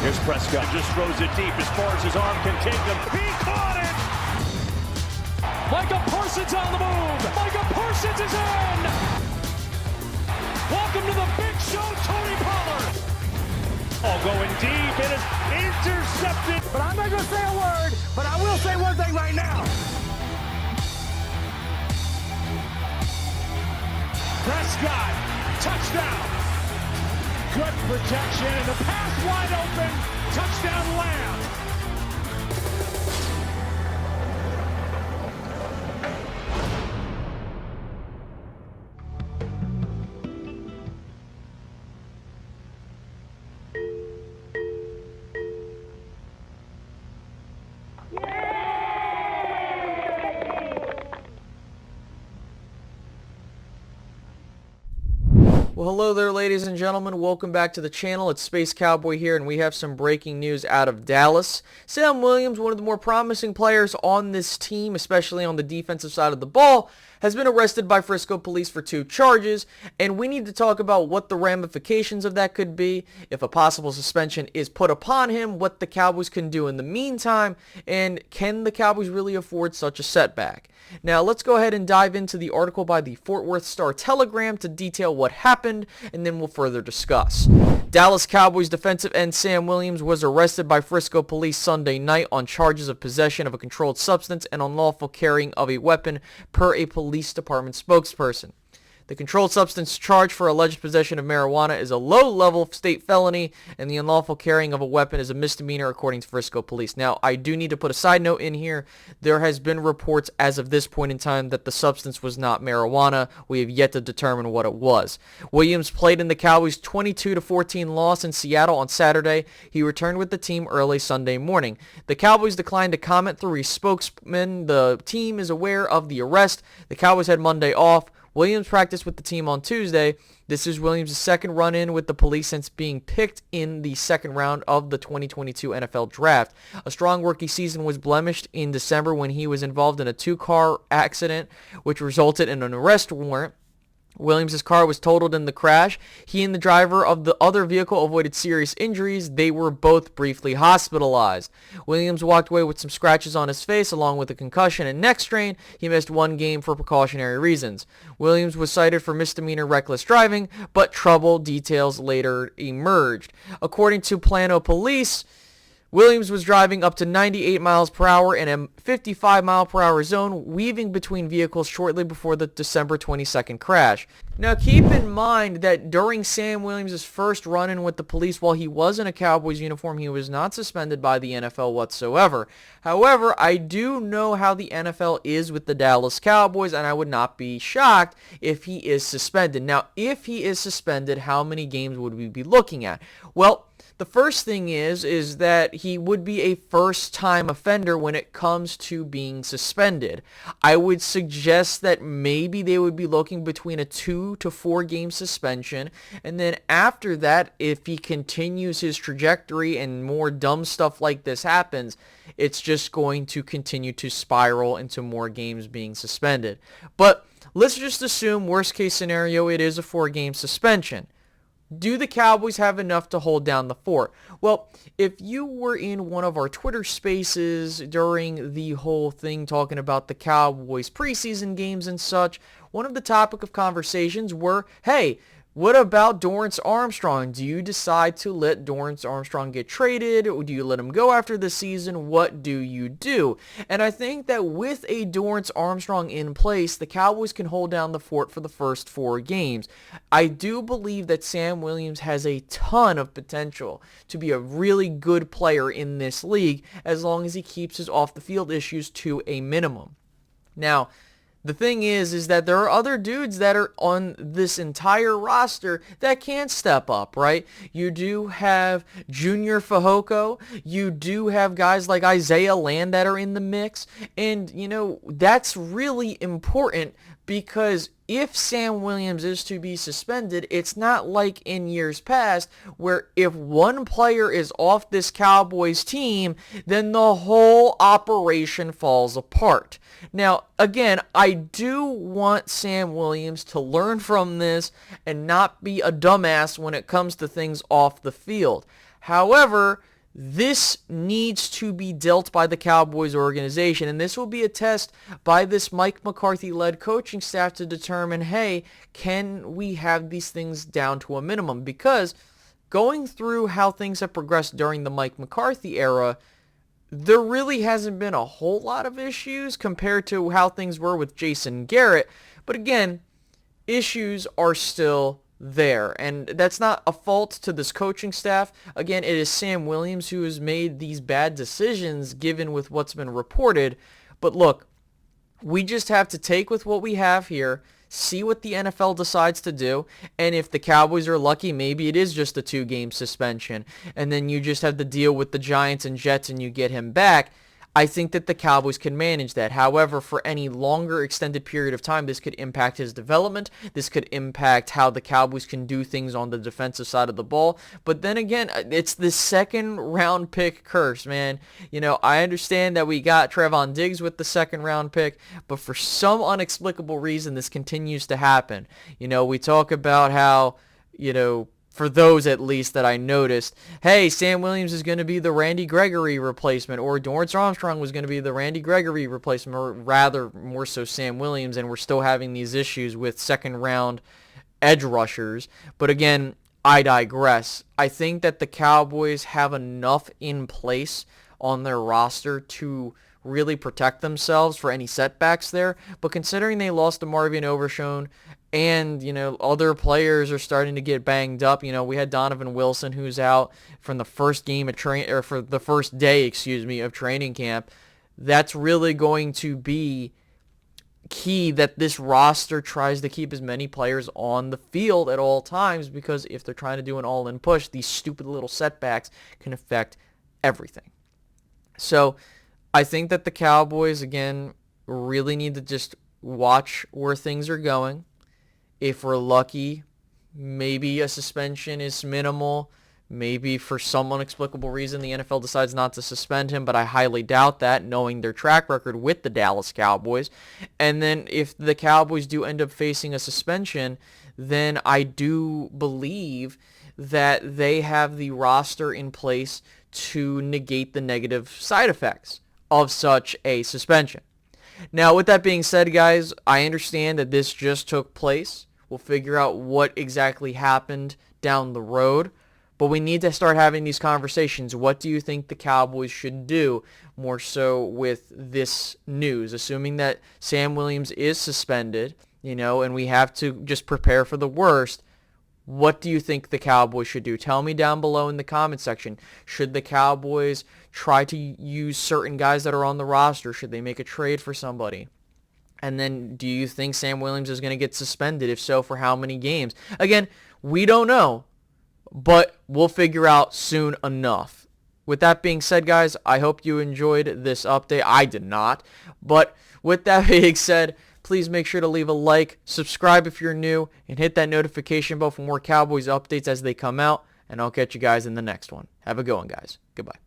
Here's Prescott, just throws it deep as far as his arm can take him. He caught it! Micah Parsons on the move. Micah Parsons is in! Welcome to the big show, Tony Pollard. Oh, going deep, it is intercepted. But I'm not going to say a word, but I will say one thing right now. Prescott, touchdown. Good protection, and the pass wide open. Touchdown, Lamb. Well, hello there, ladies and gentlemen. Welcome back to the channel. It's Space Cowboy here, and we have some breaking news out of Dallas. Sam Williams, one of the more promising players on this team, especially on the defensive side of the ball, has been arrested by Frisco Police for 2 charges, and we need to talk about what the ramifications of that could be, if a possible suspension is put upon him, what the Cowboys can do in the meantime, and can the Cowboys really afford such a setback? Now, let's go ahead and dive into the article by the Fort Worth Star-Telegram to detail what happened, and then we'll further discuss. Dallas Cowboys defensive end Sam Williams was arrested by Frisco Police Sunday night on charges of possession of a controlled substance and unlawful carrying of a weapon, per a police department spokesperson. The controlled substance charge for alleged possession of marijuana is a low-level state felony, and the unlawful carrying of a weapon is a misdemeanor, according to Frisco Police. Now, I do need to put a side note in here. There has been reports as of this point in time that the substance was not marijuana. We have yet to determine what it was. Williams played in the Cowboys' 22-14 loss in Seattle on Saturday. He returned with the team early Sunday morning. The Cowboys declined to comment through a spokesman. The team is aware of the arrest. The Cowboys had Monday off. Williams practiced with the team on Tuesday. This is Williams' second run-in with the police since being picked in the second round of the 2022 NFL Draft. A strong rookie season was blemished in December when he was involved in a 2-car accident, which resulted in an arrest warrant. Williams' car was totaled in the crash. He and the driver of the other vehicle avoided serious injuries. They were both briefly hospitalized. Williams walked away with some scratches on his face along with a concussion and neck strain. He missed 1 game for precautionary reasons. Williams was cited for misdemeanor reckless driving, but trouble details later emerged. According to Plano Police, Williams was driving up to 98 miles per hour in a 55 mile per hour zone, weaving between vehicles shortly before the December 22nd crash. Now, keep in mind that during Sam Williams' first run-in with the police, while he was in a Cowboys uniform, he was not suspended by the NFL whatsoever. However, I do know how the NFL is with the Dallas Cowboys, and I would not be shocked if he is suspended. Now, if he is suspended, how many games would we be looking at? Well, the first thing is that he would be a first-time offender when it comes to being suspended. I would suggest that maybe they would be looking between a 2 to 4 game suspension, and then after that, if he continues his trajectory and more dumb stuff like this happens, it's just going to continue to spiral into more games being suspended. But let's just assume, worst-case scenario, it is a 4-game suspension. Do the Cowboys have enough to hold down the fort? Well, if you were in one of our Twitter spaces during the whole thing talking about the Cowboys preseason games and such, one of the topic of conversations were, hey, what about Dorrance Armstrong? Do you decide to let Dorrance Armstrong get traded? Or do you let him go after the season? What do you do? And I think that with a Dorrance Armstrong in place, the Cowboys can hold down the fort for the first 4 games. I do believe that Sam Williams has a ton of potential to be a really good player in this league as long as he keeps his off-the-field issues to a minimum. Now, the thing is that there are other dudes that are on this entire roster that can't step up, right? You do have Junior Fehoko. You do have guys like Isaiah Land that are in the mix. And, you know, that's really important because if Sam Williams is to be suspended, it's not like in years past where if one player is off this Cowboys team, then the whole operation falls apart. Now, again, I do want Sam Williams to learn from this and not be a dumbass when it comes to things off the field. However, this needs to be dealt by the Cowboys organization, and this will be a test by this Mike McCarthy-led coaching staff to determine, hey, can we have these things down to a minimum? Because going through how things have progressed during the Mike McCarthy era, there really hasn't been a whole lot of issues compared to how things were with Jason Garrett. But again, issues are still there, and that's not a fault to this coaching staff. Again, it is Sam Williams who has made these bad decisions given with what's been reported. But look, we just have to take with what we have here, see what the NFL decides to do, and if the Cowboys are lucky, maybe it is just a 2-game suspension, and then you just have to deal with the Giants and Jets and you get him back. I think that the Cowboys can manage that. However, for any longer extended period of time, this could impact his development. This could impact how the Cowboys can do things on the defensive side of the ball. But then again, it's the second round pick curse, man. You know, I understand that we got Trevon Diggs with the second round pick, but for some unexplicable reason, this continues to happen. You know, we talk about how, you know, for those at least that I noticed, hey, Sam Williams is going to be the Randy Gregory replacement, or Dorrance Armstrong was going to be the Randy Gregory replacement, or rather more so Sam Williams, and we're still having these issues with second round edge rushers. But again, I digress. I think that the Cowboys have enough in place on their roster to really protect themselves for any setbacks there. But considering they lost to Marvin Overshown, and, you know, other players are starting to get banged up. You know, we had Donovan Wilson who's out from the first game of for the first day, of training camp. That's really going to be key, that this roster tries to keep as many players on the field at all times, because if they're trying to do an all-in push, these stupid little setbacks can affect everything. So I think that the Cowboys, again, really need to just watch where things are going. If we're lucky, maybe a suspension is minimal. Maybe for some unexplicable reason the NFL decides not to suspend him, but I highly doubt that, knowing their track record with the Dallas Cowboys. And then if the Cowboys do end up facing a suspension, then I do believe that they have the roster in place to negate the negative side effects of such a suspension. Now, with that being said, guys, I understand that this just took place. We'll figure out what exactly happened down the road, but we need to start having these conversations. What do you think the Cowboys should do more so with this news, assuming that Sam Williams is suspended, you know, and we have to just prepare for the worst? What do you think the Cowboys should do? Tell me down below in the comment section. Should the Cowboys try to use certain guys that are on the roster? Should they make a trade for somebody? And then do you think Sam Williams is going to get suspended? If so, for how many games? Again, we don't know, but we'll figure out soon enough. With that being said, guys, I hope you enjoyed this update. I did not. But with that being said, please make sure to leave a like, subscribe if you're new, and hit that notification bell for more Cowboys updates as they come out. And I'll catch you guys in the next one. Have a good one, guys. Goodbye.